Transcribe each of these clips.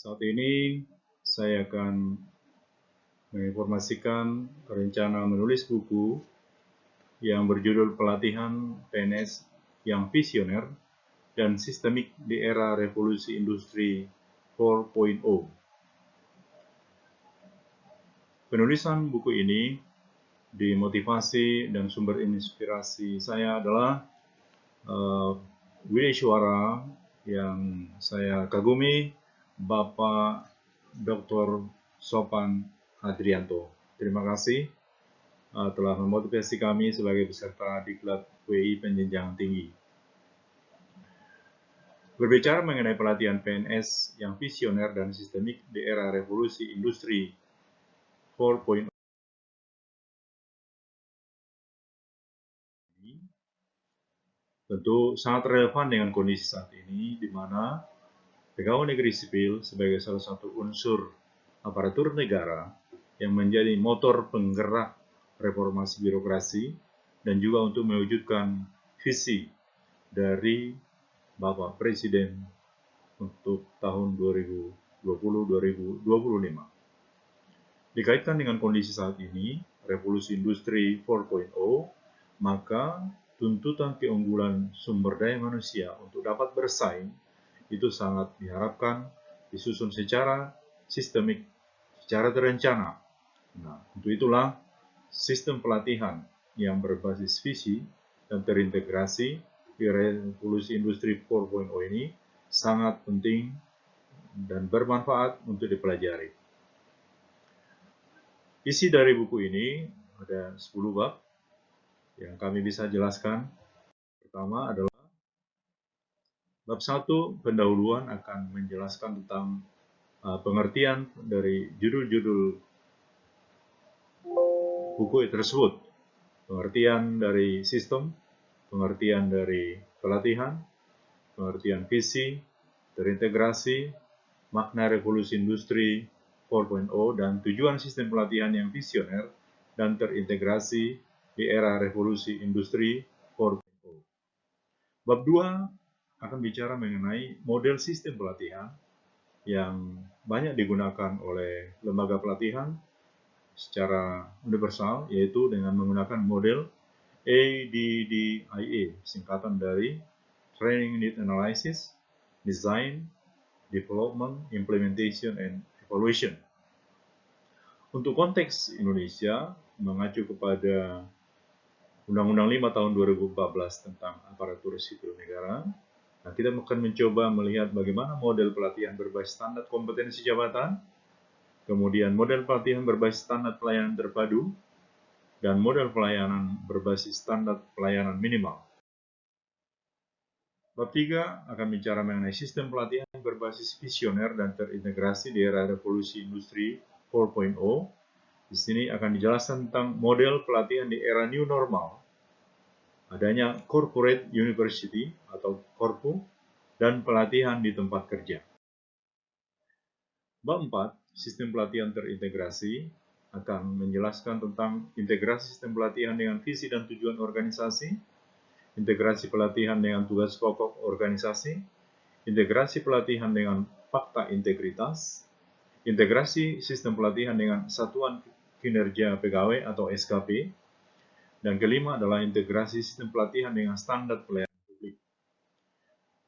Saat ini saya akan menginformasikan rencana menulis buku yang berjudul Pelatihan PNS yang Visioner dan Sistemik di Era Revolusi Industri 4.0. Penulisan buku ini dimotivasi dan sumber inspirasi saya adalah Wideswara yang saya kagumi, Bapak Dr. Sopan Hadrianto. Terima kasih telah memotivasi kami sebagai peserta diklat WI penjenjang tinggi. Berbicara mengenai pelatihan PNS yang visioner dan sistemik di era revolusi industri 4.0, tentu sangat relevan dengan kondisi saat ini, di mana pegawai negeri sipil sebagai salah satu unsur aparatur negara yang menjadi motor penggerak reformasi birokrasi dan juga untuk mewujudkan visi dari Bapak Presiden untuk tahun 2020-2025. Dikaitkan dengan kondisi saat ini, revolusi industri 4.0, maka tuntutan keunggulan sumber daya manusia untuk dapat bersaing itu sangat diharapkan disusun secara sistemik, secara terencana. Nah, untuk itulah sistem pelatihan yang berbasis visi dan terintegrasi di revolusi industri 4.0 ini sangat penting dan bermanfaat untuk dipelajari. Isi dari buku ini ada 10 bab yang kami bisa jelaskan. Pertama adalah bab 1, pendahuluan akan menjelaskan tentang pengertian dari judul-judul buku tersebut. Pengertian dari sistem, pengertian dari pelatihan, pengertian visi, terintegrasi, makna revolusi industri 4.0, dan tujuan sistem pelatihan yang visioner dan terintegrasi di era revolusi industri 4.0. Bab 2 akan bicara mengenai model sistem pelatihan yang banyak digunakan oleh lembaga pelatihan secara universal, yaitu dengan menggunakan model ADDIA, singkatan dari Training Need Analysis, Design, Development, Implementation, and Evaluation. Untuk konteks Indonesia, mengacu kepada Undang-Undang 5 tahun 2014 tentang aparatur sipil negara, nah, kita akan mencoba melihat bagaimana model pelatihan berbasis standar kompetensi jabatan, kemudian model pelatihan berbasis standar pelayanan terpadu, dan model pelayanan berbasis standar pelayanan minimal. Bab 3 akan bicara mengenai sistem pelatihan berbasis visioner dan terintegrasi di era revolusi industri 4.0. Di sini akan dijelaskan tentang model pelatihan di era new normal, adanya corporate university atau korpu, dan pelatihan di tempat kerja. Bab 4, sistem pelatihan terintegrasi, akan menjelaskan tentang integrasi sistem pelatihan dengan visi dan tujuan organisasi, integrasi pelatihan dengan tugas pokok organisasi, integrasi pelatihan dengan fakta integritas, integrasi sistem pelatihan dengan satuan kinerja pegawai atau SKP, dan kelima adalah integrasi sistem pelatihan dengan standar pelayanan publik.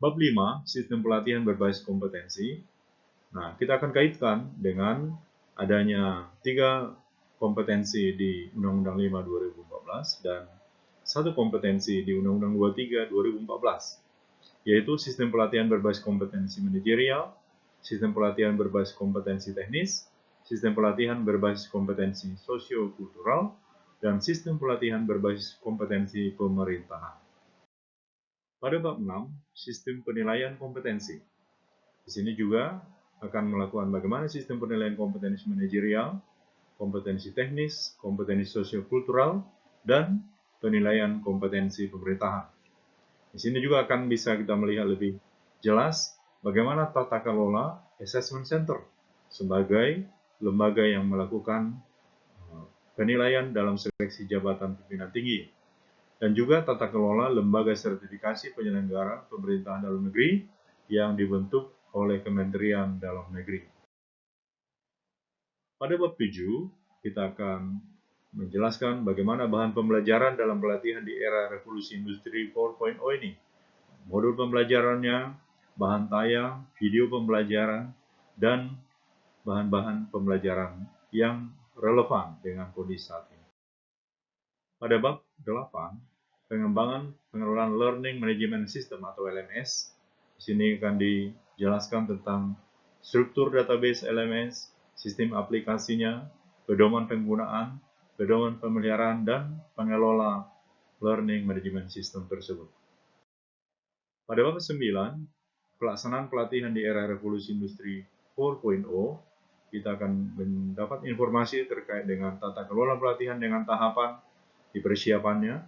Bab 5, sistem pelatihan berbasis kompetensi. Nah, kita akan kaitkan dengan adanya 3 kompetensi di Undang-Undang 5 2014 dan 1 kompetensi di Undang-Undang 23 2014, yaitu sistem pelatihan berbasis kompetensi manajerial, sistem pelatihan berbasis kompetensi teknis, sistem pelatihan berbasis kompetensi sosio-kultural, dan sistem pelatihan berbasis kompetensi pemerintahan. Pada bab 6, sistem penilaian kompetensi. Di sini juga akan melakukan bagaimana sistem penilaian kompetensi manajerial, kompetensi teknis, kompetensi sosio-kultural, dan penilaian kompetensi pemerintahan. Di sini juga akan bisa kita melihat lebih jelas bagaimana tata kelola assessment center sebagai lembaga yang melakukan penilaian dalam seleksi jabatan pimpinan tinggi, dan juga tata kelola lembaga sertifikasi penyelenggara pemerintahan dalam negeri yang dibentuk oleh Kementerian Dalam Negeri. Pada bab 7, kita akan menjelaskan bagaimana bahan pembelajaran dalam pelatihan di era revolusi industri 4.0 ini. Modul pembelajarannya, bahan tayang, video pembelajaran, dan bahan-bahan pembelajaran yang relevan dengan kondisi saat ini. Pada bab 8, pengembangan pengelolaan Learning Management System atau LMS. Di sini akan dijelaskan tentang struktur database LMS, sistem aplikasinya, pedoman penggunaan, pedoman pemeliharaan, dan pengelola Learning Management System tersebut. Pada bab 9, pelaksanaan pelatihan di era revolusi industri 4.0, kita akan mendapat informasi terkait dengan tata kelola pelatihan dengan tahapan di persiapannya,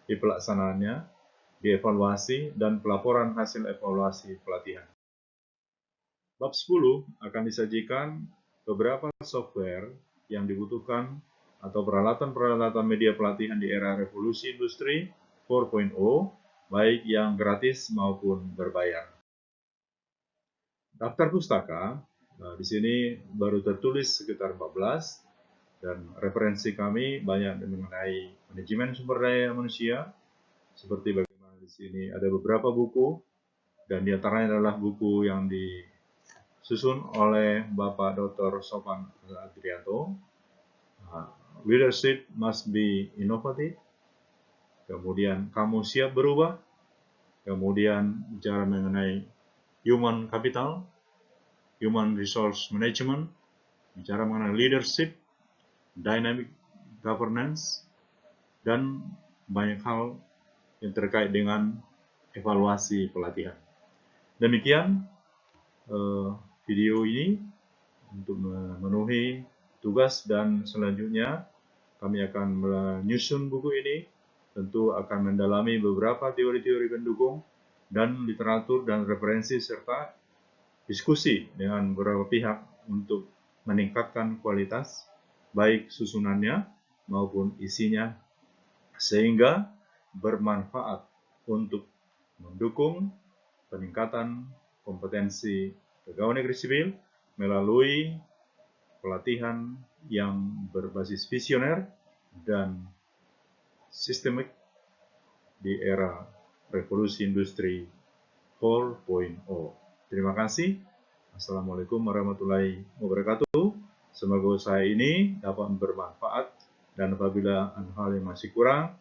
di pelaksanaannya, di evaluasi, dan pelaporan hasil evaluasi pelatihan. Bab 10 akan disajikan beberapa software yang dibutuhkan atau peralatan-peralatan media pelatihan di era revolusi industri 4.0, baik yang gratis maupun berbayar. Daftar pustaka, di sini baru tertulis sekitar 14, dan referensi kami banyak mengenai manajemen sumber daya manusia, seperti bagaimana di sini ada beberapa buku, dan diantaranya adalah buku yang disusun oleh Bapak Dr. Sofan Adrianto, Leadership Must Be Innovative, kemudian Kamu Siap Berubah, kemudian bicara mengenai Human Capital, Human Resource Management, bicara mengenai Leadership, Dynamic Governance, dan banyak hal yang terkait dengan evaluasi pelatihan. Demikian video ini untuk memenuhi tugas, dan selanjutnya kami akan menyusun buku ini, tentu akan mendalami beberapa teori-teori pendukung dan literatur dan referensi serta diskusi dengan beberapa pihak untuk meningkatkan kualitas baik susunannya maupun isinya, sehingga bermanfaat untuk mendukung peningkatan kompetensi pegawai negeri sipil melalui pelatihan yang berbasis visioner dan sistemik di era revolusi industri 4.0. Terima kasih. Assalamualaikum warahmatullahi wabarakatuh. Semoga usaha ini dapat bermanfaat, dan apabila ada hal yang masih kurang,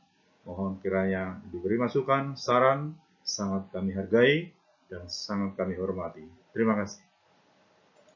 mohon kiranya diberi masukan, saran, sangat kami hargai dan sangat kami hormati. Terima kasih.